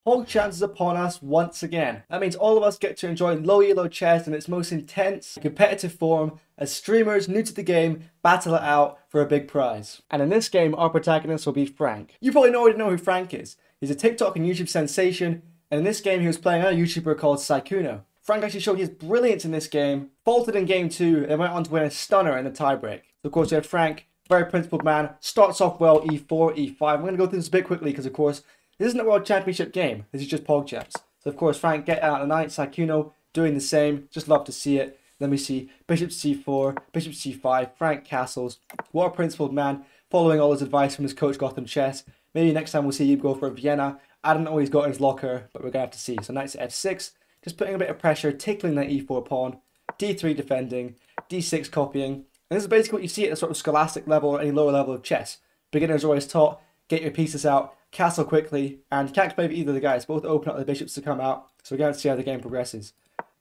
pogchamps is upon us once again. That means all of us get to enjoy low elo chess in its most intense, competitive form as streamers new to the game battle it out for a big prize. And in this game, our protagonist will be Frank. You probably already know who Frank is. He's a TikTok and YouTube sensation, and in this game he was playing another YouTuber called Sykkuno. Frank actually showed his brilliance in this game, faltered in game 2, and went on to win a stunner in the tiebreak. So of course we have Frank, very principled man, starts off well, e4, e5. I'm going to go through this a bit quickly because of course this isn't a World Championship game, this is just pogchamps. So of course Frank get out of the knight, Sykkuno doing the same, just love to see it. Then we see bishop c4, bishop c5, Frank castles. What a principled man, following all his advice from his coach Gothamchess. Maybe next time we'll see him go for a Vienna. I don't know what he's got in his locker, but we're going to have to see. So knight to f6, just putting a bit of pressure, tickling that e4 pawn, d3 defending, d6 copying. And this is basically what you see at the sort of scholastic level or any lower level of chess. Beginners are always taught, get your pieces out, castle quickly, and you can't play with either of the guys. Both open up the bishops to come out, so we're going to see how the game progresses.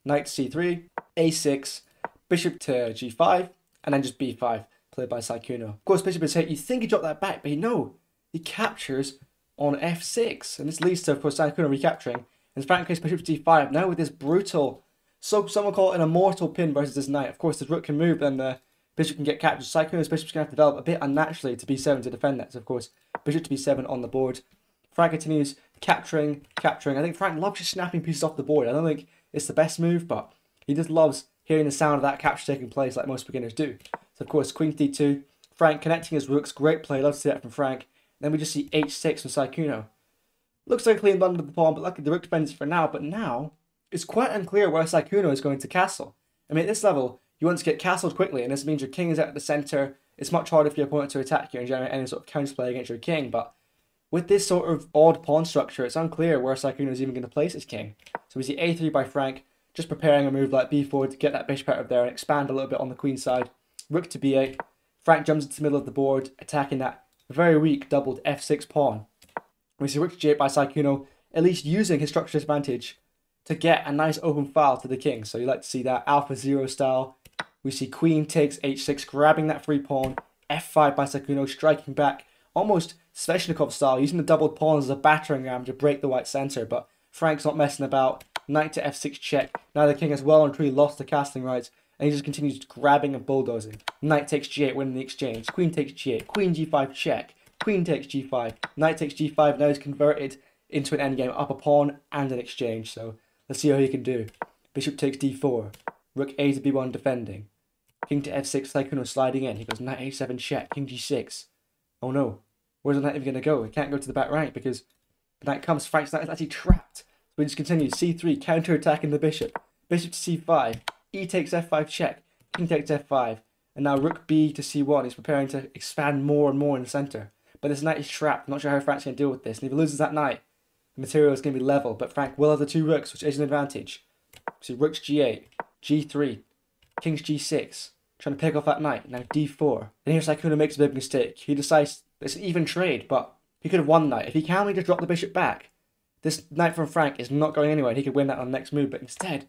Knight to c3, a6, bishop to g5, and then just b5, played by Sykkuno. Of course, bishop is hit. You think he dropped that back, but no, he captures on f6, and this leads to, of course, Sykkuno recapturing. In Frank's case, bishop to d5, now with this brutal, so someone call it an immortal pin versus this knight. Of course, the rook can move, and the bishop can get captured. Sykkuno's bishop's going to have to develop a bit unnaturally to b7 to defend that. So, of course, bishop to b7 on the board. Frank continues capturing. I think Frank loves just snapping pieces off the board. I don't think it's the best move, but he just loves hearing the sound of that capture taking place like most beginners do. So, of course, queen to d2. Frank connecting his rooks. Great play. Love to see that from Frank. Then we just see h6 from Sykkuno. Looks like a clean bundle of the pawn, but luckily the rook defends for now. But now, it's quite unclear where Sykkuno is going to castle. I mean, at this level, you want to get castled quickly, and this means your king is out of the centre. It's much harder for your opponent to attack you and generate any sort of counterplay against your king. But with this sort of odd pawn structure, it's unclear where Sykkuno is even going to place his king. So we see a3 by Frank, just preparing a move like b4 to get that bishop out of there and expand a little bit on the queen side. Rook to b8. Frank jumps into the middle of the board, attacking that very weak doubled f6 pawn. We see rook to g8 by Sykkuno, at least using his structure advantage to get a nice open file to the king. So you like to see that Alpha Zero style. We see queen takes h6, grabbing that free pawn. f5 by Sykkuno, striking back, almost Sveshnikov style, using the doubled pawns as a battering ram to break the white centre. But Frank's not messing about. Knight to f6 check. Now the king has well and truly lost the castling rights, and he just continues grabbing and bulldozing. Knight takes g8, winning the exchange. Queen takes g8. Queen g5 check. Queen takes g5. Knight takes g5. Now he's converted into an endgame, up a pawn and an exchange. So let's see how he can do. Bishop takes d4. Rook a to b1 defending. King to f6, Sykkuno sliding in. He goes knight a7 check. King g6. Oh no. Where's the knight even going to go? He can't go to the back rank because the knight comes. Frank's knight is actually trapped. So we just continue. c3, counter-attacking the bishop. Bishop to c5. E takes f5 check. King takes f5. And now rook b to c1. He's preparing to expand more and more in the centre. But this knight is trapped. I'm not sure how Frank's going to deal with this. And if he loses that knight, the material is going to be level. But Frank will have the two rooks, which is an advantage. So rook's g8, g3, king's g6. Trying to pick off that knight. Now d4. Then here Sykkuno makes a big mistake. He decides it's an even trade, but he could have won the knight. If he calmly just dropped the bishop back, this knight from Frank is not going anywhere. And he could win that on the next move. But instead,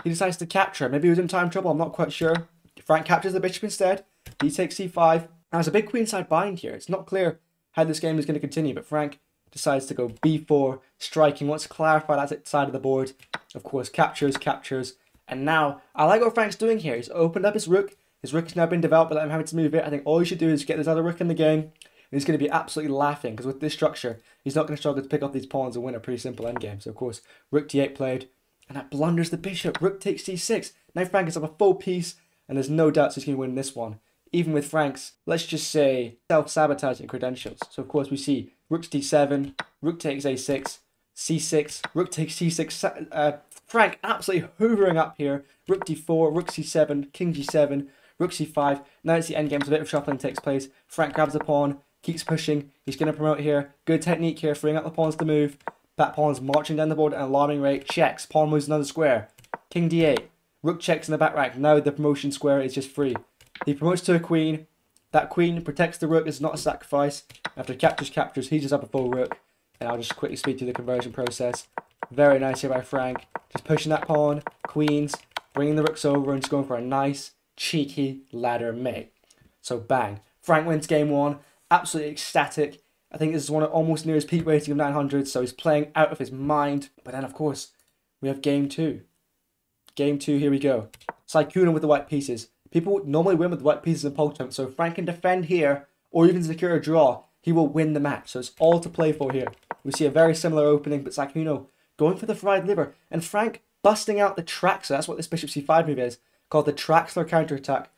he decides to capture. Maybe he was in time trouble. I'm not quite sure. Frank captures the bishop instead. He takes c5. Now there's a big queenside bind here. It's not clear how this game is going to continue, but Frank decides to go b4, striking. Wants to clarify that side of the board. Of course, captures. And now, I like what Frank's doing here. He's opened up his rook. His rook has now been developed without him having to move it. I think all he should do is get this other rook in the game. And he's going to be absolutely laughing, because with this structure, he's not going to struggle to pick up these pawns and win a pretty simple endgame. So, of course, rook d8 played. And that blunders the bishop. Rook takes c6. Now Frank is up a full piece. And there's no doubt he's going to win this one. Even with Frank's, let's just say, self-sabotaging credentials. So, of course, we see rook to d7, rook takes a6, c6, rook takes c6. Frank absolutely hoovering up here. Rook d4, rook c7, king g7, rook c5. Now it's the endgame, so a bit of shuffling takes place. Frank grabs the pawn, keeps pushing. He's going to promote here. Good technique here, freeing up the pawns to move. That pawn's marching down the board at an alarming rate. Checks. Pawn moves another square. King d8. Rook checks in the back rank. Now the promotion square is just free. He promotes to a queen. That queen protects the rook. It's not a sacrifice. After captures, he's just up a full rook. And I'll just quickly speed through the conversion process. Very nice here by Frank. Just pushing that pawn. Queens. Bringing the rooks over and just going for a nice, cheeky ladder mate. So bang. Frank wins game one. Absolutely ecstatic. I think this is one of almost near his peak rating of 900, so he's playing out of his mind. But then, of course, we have game 2. Game 2, here we go. Sykkuno with the white pieces. People normally win with the white pieces in pogchamps, so if Frank can defend here, or even secure a draw, he will win the match. So it's all to play for here. We see a very similar opening, but Sykkuno going for the fried liver, and Frank busting out the Traxler. That's what this bishop c5 move is, called the Traxler counterattack.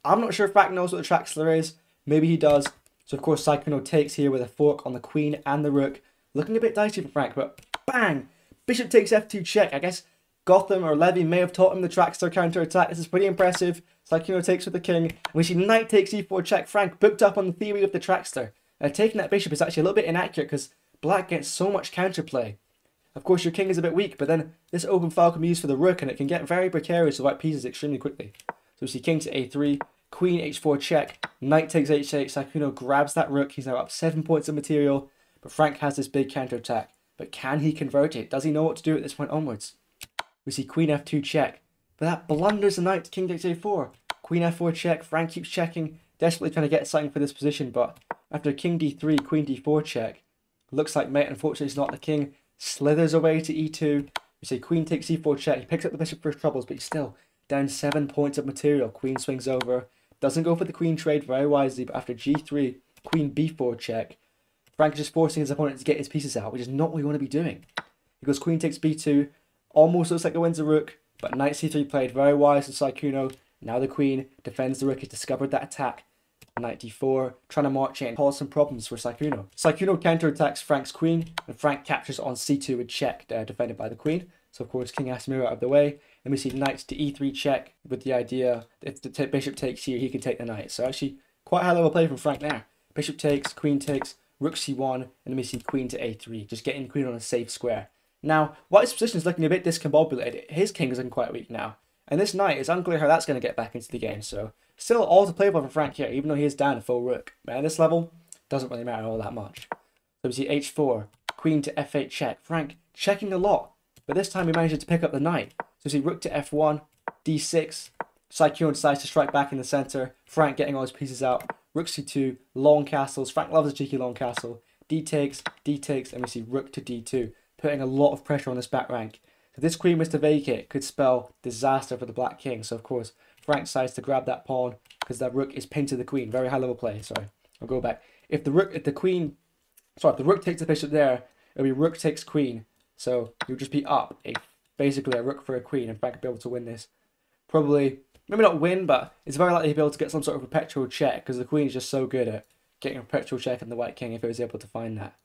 I'm not sure if Frank knows what the Traxler is. Maybe he does. So of course Sykkuno takes here with a fork on the queen and the rook. Looking a bit dicey for Frank, but bang! Bishop takes f2 check. I guess Gotham or Levy may have taught him the Traxler counterattack. This is pretty impressive. Sykkuno takes with the king. And we see knight takes e4 check. Frank booked up on the theory of the Traxler. Taking that bishop is actually a little bit inaccurate because black gets so much counterplay. Of course your king is a bit weak, but then this open file can be used for the rook and it can get very precarious with white pieces extremely quickly. So we see king to a3, queen h4 check, knight takes h8, Sykkuno grabs that rook. He's now up 7 points of material, but Frank has this big counterattack. But can he convert it? Does he know what to do at this point onwards? We see queen f2 check, but that blunders the knight to king takes a4. Queen f4 check, Frank keeps checking, desperately trying to get something for this position, but after king d3, queen d4 check, looks like mate, unfortunately it's not. The king slithers away to e2. We see queen takes e4 check, he picks up the bishop for his troubles, but he's still down 7 points of material. Queen swings over, doesn't go for the queen trade very wisely, but after g3, queen b4 check, Frank is just forcing his opponent to get his pieces out, which is not what we want to be doing. He goes queen takes b2, almost looks like it wins the rook, but knight c3 played very wise with Sykkuno. Now the queen defends the rook, he's discovered that attack. Knight d4, trying to march in, cause some problems for Sykkuno. Sykkuno counterattacks Frank's queen, and Frank captures on c2 with check, defended by the queen. So of course king has to move out of the way. Then we see knight to e3 check, with the idea that if the bishop takes here, he can take the knight. So actually quite high level play from Frank there. Bishop takes, queen takes, rook c1, and then we see queen to a3, just getting the queen on a safe square. Now, white's position is looking a bit discombobulated. His king is looking quite weak now. And this knight, it's unclear how that's going to get back into the game. So still all to play for Frank here, even though he is down a full rook. But at this level, doesn't really matter all that much. So we see h4, queen to f8 check. Frank checking a lot, but this time he manages to pick up the knight. So we see rook to f1, d6. Sykkuno decides to strike back in the center. Frank getting all his pieces out. Rook c2, long castles. Frank loves a cheeky long castle. D takes, and we see rook to d2, putting a lot of pressure on this back rank. If this queen was to vacate, it could spell disaster for the black king. So of course, Frank decides to grab that pawn because that rook is pinned to the queen. Very high level play. Sorry, I'll go back. If the rook takes the bishop there, it'll be rook takes queen. So you'll just be up basically a rook for a queen, and Frank will be able to win this. Probably, maybe not win, but it's very likely he'll be able to get some sort of perpetual check because the queen is just so good at getting a perpetual check on the white king if he was able to find that.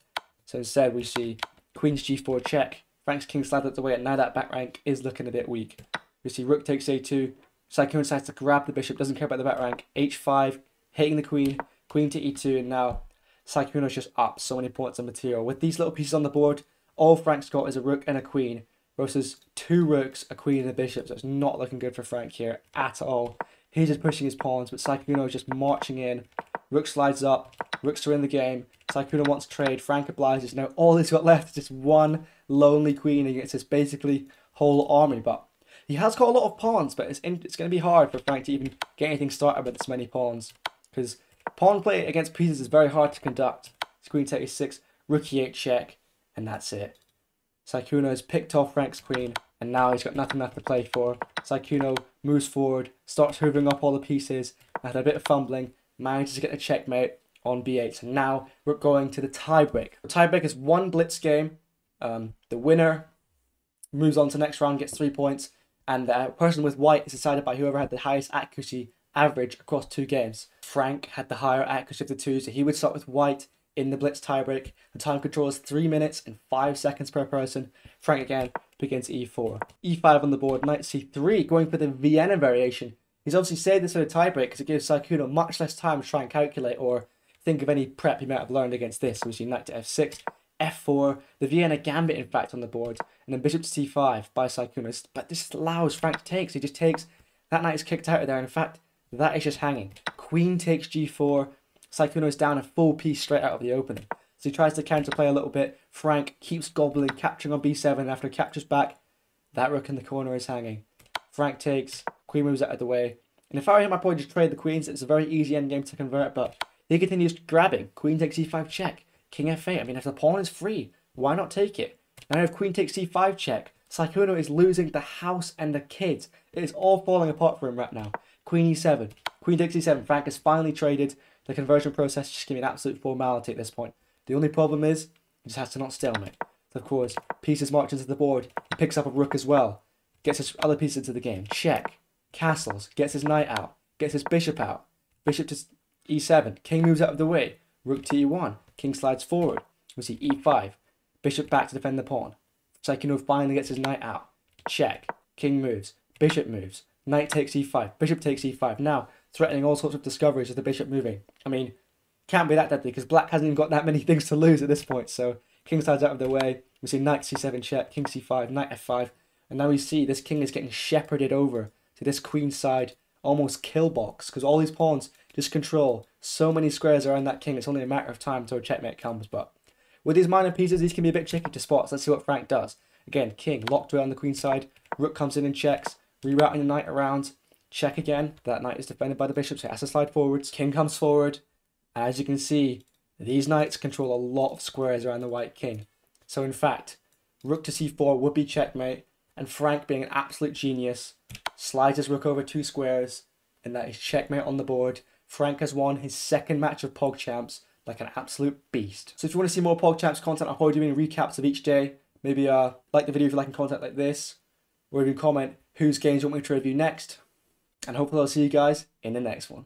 So instead we see queen's g4 check. Frank's king slides out the way, and now that back rank is looking a bit weak. We see rook takes a2. Sykkuno decides to grab the bishop, doesn't care about the back rank. h5, hitting the queen, queen to e2, and now Sykkuno's just up so many points of material. With these little pieces on the board, all Frank's got is a rook and a queen versus 2 rooks, a queen, and a bishop. So it's not looking good for Frank here at all. He's just pushing his pawns, but Sykkuno is just marching in. Rook slides up, rooks are in the game. Sykkuno wants to trade, Frank obliges. Now all he's got left is just one lonely queen against his basically whole army. But he has got a lot of pawns, but it's going to be hard for Frank to even get anything started with this many pawns. Because pawn play against pieces is very hard to conduct. Queen takes 6, rook e8 check, and that's it. Sykkuno has picked off Frank's queen, and now he's got nothing left to play for. Sykkuno moves forward, starts hoovering up all the pieces, after a bit of fumbling, manages to get a checkmate on b8. So now we're going to the tiebreak. The tiebreak is 1 blitz game. The winner moves on to the next round, gets 3 points, and the person with white is decided by whoever had the highest accuracy average across 2 games. Frank had the higher accuracy of the 2, so he would start with white in the blitz tiebreak. The time control is 3 minutes and 5 seconds per person. Frank again begins e4. e5 on the board, knight c3, going for the Vienna variation. He's obviously saved this for the tiebreak because it gives Sykkuno much less time to try and calculate or think of any prep he might have learned against this. So we see knight to f6, f4, the Vienna gambit in fact on the board, and then bishop to c5 by Sykkuno. But this allows Frank to take, so he just takes, that knight is kicked out of there, and in fact, that is just hanging. Queen takes g4, Sykkuno is down a full piece straight out of the opening. So he tries to counterplay a little bit. Frank keeps gobbling, capturing on b7, and after captures back, that rook in the corner is hanging. Frank takes, queen moves out of the way. And if I were him, I'd probably just trade the queens. It's a very easy endgame to convert, but he continues grabbing. Queen takes e5 check. King f8. I mean, if the pawn is free, why not take it? Now if queen takes c5 check, Sykkuno is losing the house and the kids. It is all falling apart for him right now. Queen e7. Queen takes e7. Frank has finally traded. The conversion process just giving an absolute formality at this point. The only problem is, he just has to not stalemate. So of course, pieces march into the board. He picks up a rook as well. Gets his other pieces into the game. Check. Castles. Gets his knight out. Gets his bishop out. Bishop to e7. King moves out of the way. Rook to e1. King slides forward. We see e5. Bishop back to defend the pawn. Sykkuno finally gets his knight out. Check. King moves. Bishop moves. Knight takes e5. Bishop takes e5. Now, threatening all sorts of discoveries with the bishop moving. I mean, can't be that deadly because black hasn't even got that many things to lose at this point. So, king slides out of the way. We see knight c7 check. King c5. Knight f5. And now we see this king is getting shepherded over to this queen side almost kill box because all these pawns just control so many squares around that king. It's only a matter of time until a checkmate comes. But with these minor pieces, these can be a bit tricky to spot. So let's see what Frank does. Again, king locked away on the queen side. Rook comes in and checks. Rerouting the knight around. Check again. That knight is defended by the bishop, so it has to slide forwards. King comes forward. And as you can see, these knights control a lot of squares around the white king. So in fact, rook to c4 would be checkmate. And Frank, being an absolute genius, slides his rook over 2 squares. And that is checkmate on the board. Frank has won his second match of PogChamps like an absolute beast. So if you want to see more PogChamps content, I'll probably be doing recaps of each day. Maybe like the video if you like content like this. Or even comment whose games you want me to review next. And hopefully I'll see you guys in the next one.